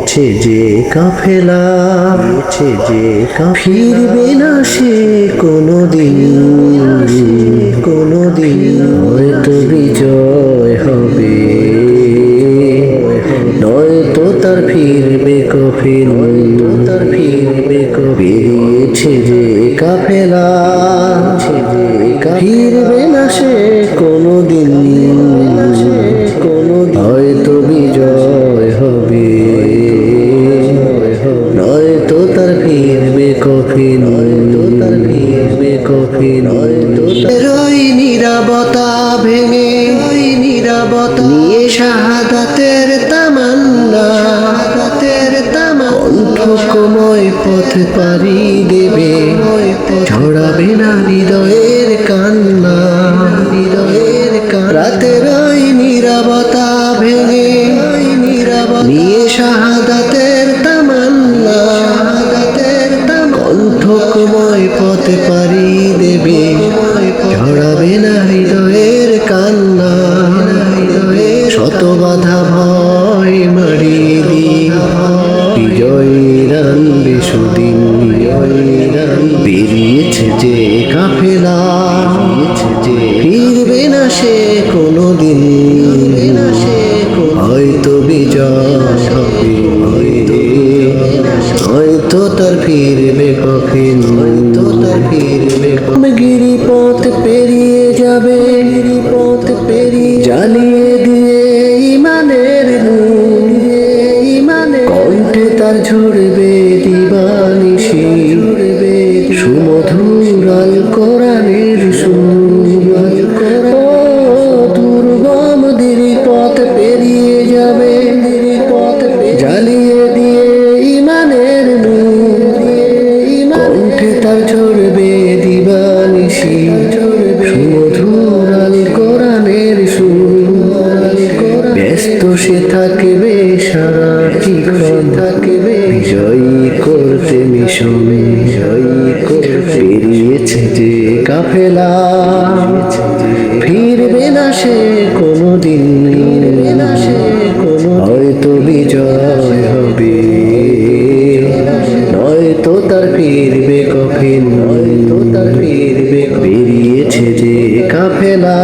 বেরিয়েছে যে কাফেলা, ফিরবে না সে কোনোদিন, হয়তো বিজয় হবে, নয়তো তার ফিরবে কফিন, বেরিয়েছে যে কাফেলা, ফিরবে না সে কোনোদিন, হয়তো বিজয় হবে, নয়তো তার ফিরবে কফিন, ওই নীরবতা ভেঙে নিয়ে শাহাদাতের তামান্না, কণ্ঠময় পথ পাড়ি দেবে, ছড়াবে না হৃদয়ের কান্না, রাতের ওই নীরবতা ভেঙে নিয়ে শাহাদাতের তামান্না, কণ্ঠময় পথ পাড়ি দেবে, ছড়াবে না হৃদয়ের কান্না, শত বাধা ভয় মারিয়ে দিয়ে বিজয়ীর আনবে সুদিন, বেরিয়েছে যে কাফেলা, ফিরবে না সে কোনোদিন, হয়তো বিজয় হবে, হয়তো তার ফিরবে কফিন, গিরিপথ পেরিয়ে যাবে, জ্বালিয়ে দিয়ে ইমানের কণ্ঠে তার ঝরবে দিবানিশি, সুমধুর আল কোরআনের সুর, দুর্গম গিরিপথ পেরিয়ে যাবে, জ্বালিয়ে দিয়ে ইমানের কণ্ঠে তার ঝরবে দিবানিশি, সুমধুর আল কোরআনের সুর, ব্যস্ত সে থাকবে সারাটিক্ষণ, বিজয়ী করতে মিশন, বেরিয়েছে যে কাফেলা, ফিরবে না সে কোনোদিন, হয়তো বিজয় হবে, নয়তো তার ফিরবে কফিন, বেরিয়েছে যে কাফেলা।